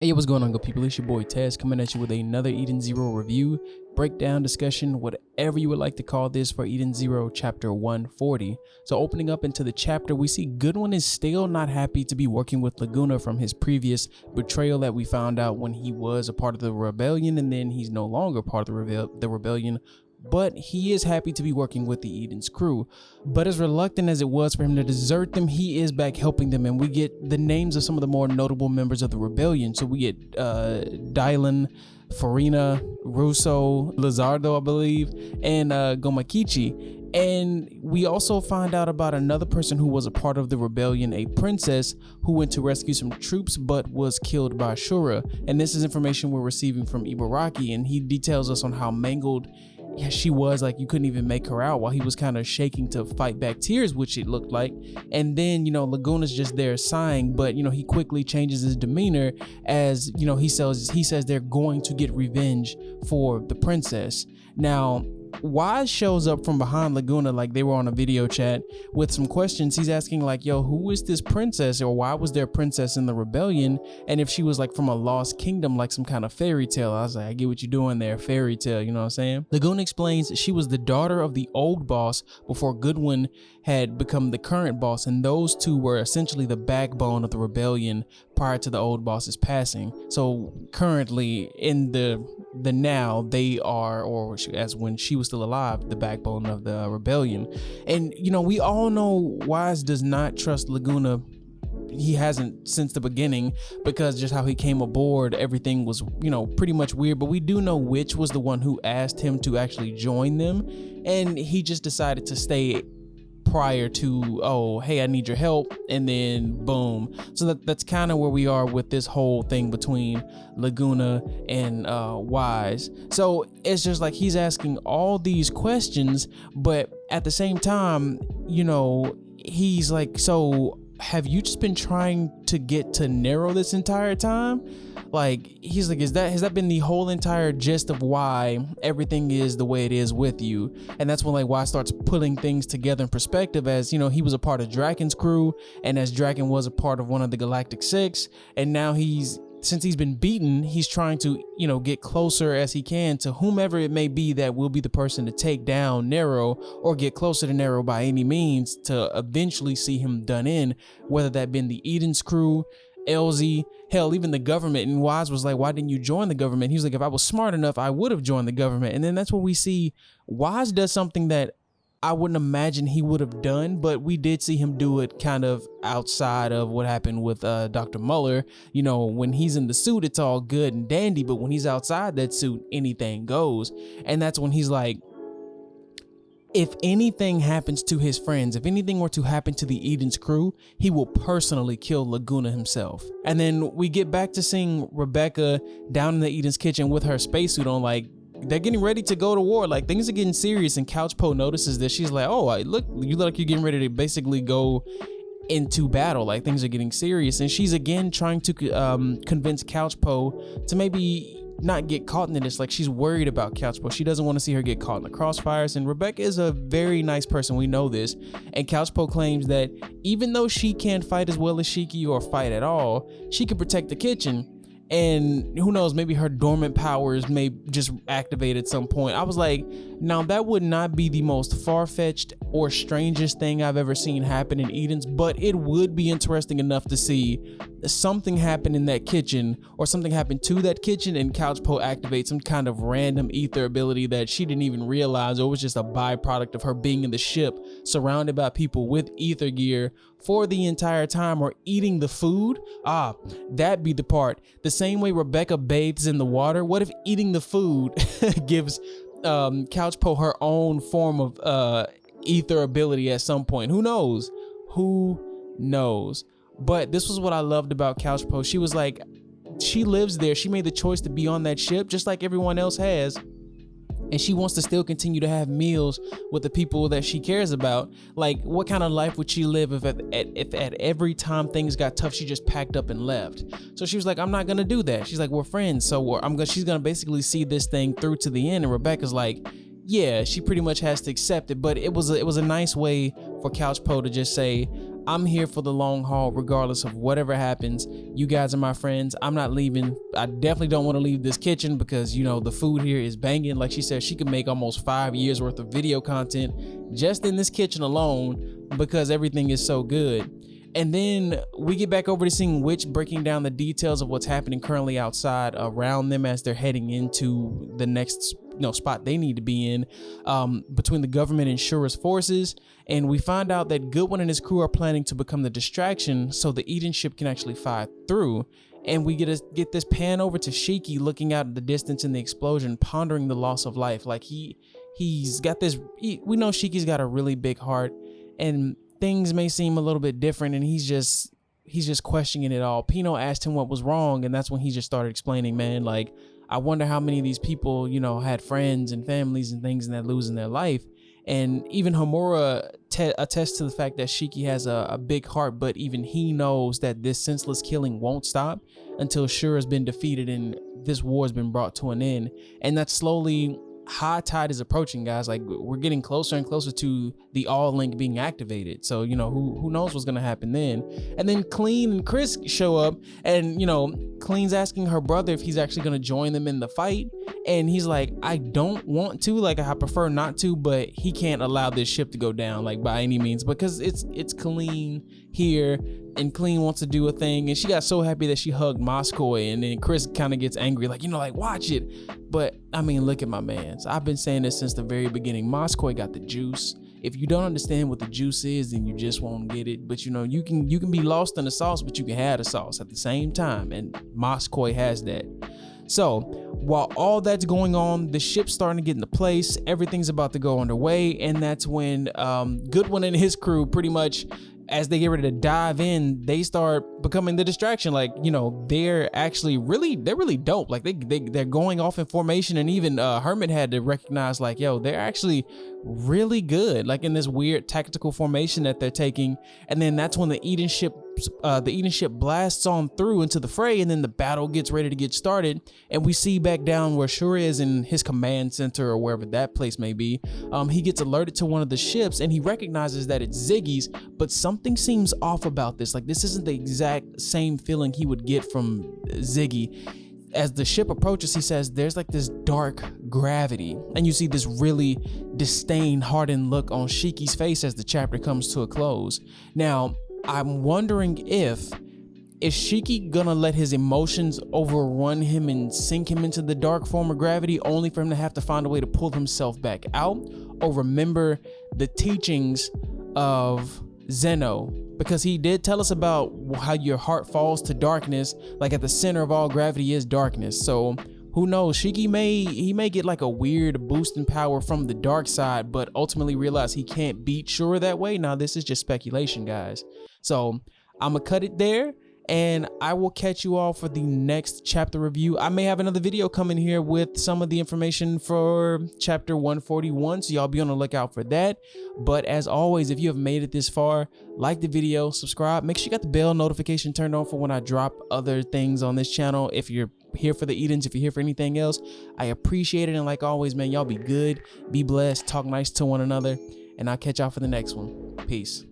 Hey, what's going on, good people? It's your boy Taz coming at you with another Eden Zero review, breakdown, discussion, whatever you would like to call this for Eden Zero Chapter 140. So opening up into the chapter, we see Goodwin is still not happy to be working with Laguna from his previous betrayal that we found out when he was a part of the rebellion, and then he's no longer part of the rebellion. But he is happy to be working with the Eden's crew. But as reluctant as it was for him to desert them, he is back helping them, and we get the names of some of the more notable members of the rebellion. So we get Dylan, Farina, Russo, Lizardo, I believe, and Gomakichi. And we also find out about another person who was a part of the rebellion, a princess who went to rescue some troops but was killed by Shura. And this is information we're receiving from Ibaraki, and he details us on how mangled she was, like you couldn't even make her out while he was kind of shaking to fight back tears, which it looked like. And then, Laguna's just there sighing, but, he quickly changes his demeanor as, he says they're going to get revenge for the princess. Now, Wise shows up from behind Laguna like they were on a video chat with some questions. He's asking like, yo, who is this princess, or why was there a princess in the rebellion? And if she was like from a lost kingdom, like some kind of fairy tale. I was like, I get what you're doing there, fairy tale, you know what I'm saying? Laguna explains she was the daughter of the old boss before Goodwin had become the current boss, and those two were essentially the backbone of the rebellion prior to the old boss's passing. So currently in the now, they are, or as when she was still alive, the backbone of the rebellion. And we all know Wise does not trust Laguna. He hasn't since the beginning, because just how he came aboard, everything was pretty much weird. But we do know Witch was the one who asked him to actually join them, and he just decided to stay prior to, oh hey, I need your help, and then boom. So that's kind of where we are with this whole thing between Laguna and Wise. So it's just like he's asking all these questions, but at the same time, he's like, so have you just been trying to get to Nero this entire time? Like, he's like, has that been the whole entire gist of why everything is the way it is with you? And that's when like Wise starts putting things together in perspective, as he was a part of Draken's crew, and as Draken was a part of one of the Galactic Six, and now since he's been beaten, he's trying to, get closer as he can to whomever it may be that will be the person to take down Nero, or get closer to Nero by any means to eventually see him done in, whether that been the Eden's crew, LZ, hell, even the government. And Wise was like, why didn't you join the government? He was like, if I was smart enough, I would have joined the government. And then that's what we see. Wise does something that I wouldn't imagine he would have done, but we did see him do it kind of outside of what happened with Dr. Muller. When he's in the suit, it's all good and dandy, but when he's outside that suit, anything goes. And that's when he's like, if anything happens to his friends, if anything were to happen to the Eden's crew, he will personally kill Laguna himself. And then we get back to seeing Rebecca down in the Eden's kitchen with her spacesuit on, like they're getting ready to go to war. Like things are getting serious, and Couchpo notices this. She's like, oh, you look like you're getting ready to basically go into battle. Like things are getting serious, and she's again trying to convince Couchpo to maybe not get caught in this. Like she's worried about Couchpo. She doesn't want to see her get caught in the crossfires. And Rebecca is a very nice person, we know this. And Couchpo claims that even though she can't fight as well as Shiki or fight at all, she can protect the kitchen. And who knows, maybe her dormant powers may just activate at some point. I was like, now that would not be the most far-fetched or strangest thing I've ever seen happen in Eden's, but it would be interesting enough to see something happen in that kitchen, or something happen to that kitchen, and Couchpo activates some kind of random ether ability that she didn't even realize, or it was just a byproduct of her being in the ship surrounded by people with ether gear for the entire time, or eating the food. That'd be the part. The same way Rebecca bathes in the water, what if eating the food gives Couchpo her own form of ether ability at some point? Who knows? But this was what I loved about Couchpo. She was like, she lives there. She made the choice to be on that ship just like everyone else has. And she wants to still continue to have meals with the people that she cares about. Like, what kind of life would she live if at every time things got tough, she just packed up and left? So she was like, I'm not going to do that. She's like, we're friends. So she's going to basically see this thing through to the end. And Rebecca's like, yeah, she pretty much has to accept it. But it was a nice way for Couchpo to just say, I'm here for the long haul, regardless of whatever happens. You guys are my friends. I'm not leaving. I definitely don't want to leave this kitchen because, you know, the food here is banging. Like she said, she could make almost 5 years worth of video content just in this kitchen alone because everything is so good. And then we get back over to seeing Witch breaking down the details of what's happening currently outside around them as they're heading into the next spot they need to be in, between the government and Shura's forces. And we find out that Goodwin and his crew are planning to become the distraction so the Eden ship can actually fire through. And we get this pan over to Shiki looking out at the distance in the explosion, pondering the loss of life. Like he's got this, we know Shiki's got a really big heart, and things may seem a little bit different, and he's just questioning it all. Pino asked him what was wrong, and that's when he just started explaining, man, like, I wonder how many of these people, had friends and families and things and that losing their life. And even Homura attests to the fact that Shiki has a big heart, but even he knows that this senseless killing won't stop until Shura's been defeated and this war has been brought to an end. And that slowly, high tide is approaching, guys. Like, we're getting closer and closer to the all link being activated. So, who knows what's gonna happen then. And then Clean and Chris show up, and Clean's asking her brother if he's actually gonna join them in the fight, and he's like, I don't want to, like, I prefer not to, but he can't allow this ship to go down, like, by any means, because it's Clean here, and Clean wants to do a thing, and she got so happy that she hugged Moscow, and then Chris kind of gets angry, like, like, watch it. But I mean, look at my man. So I've been saying this since the very beginning. Moscow got the juice. If you don't understand what the juice is, then you just won't get it. But you can be lost in the sauce, but you can have the sauce at the same time, and Moscow has that. So while all that's going on, the ship's starting to get into place, everything's about to go underway, and that's when Goodwin and his crew, pretty much as they get ready to dive in, they start becoming the distraction. Like, they're actually they're really dope. Like they're going off in formation, and even Hermit had to recognize, like, yo, they're actually really good, like in this weird tactical formation that they're taking. And then that's when the Eden ship blasts on through into the fray, and then the battle gets ready to get started. And we see back down where Shura is in his command center, or wherever that place may be. He gets alerted to one of the ships, and he recognizes that it's Ziggy's, but something seems off about this. Like, this isn't the exact same feeling he would get from Ziggy. As the ship approaches, he says there's like this dark gravity, and you see this really disdain, hardened look on Shiki's face as the chapter comes to a close. Now, I'm wondering if is Shiki gonna let his emotions overrun him and sink him into the dark form of gravity, only for him to have to find a way to pull himself back out, or remember the teachings of Zeno, because he did tell us about how your heart falls to darkness, like at the center of all gravity is darkness. So who knows, Shiki may get like a weird boost in power from the dark side, but ultimately realize he can't beat Shura that way. Now, this is just speculation, guys. So I'm gonna cut it there, and I will catch you all for the next chapter review. I may have another video coming here with some of the information for chapter 141, so y'all be on the lookout for that. But as always, if you have made it this far, like the video, subscribe, make sure you got the bell notification turned on for when I drop other things on this channel. If you're here for the Edens, if you're here for anything else, I appreciate it. And like always, man, y'all be good, be blessed, talk nice to one another, and I'll catch y'all for the next one. Peace.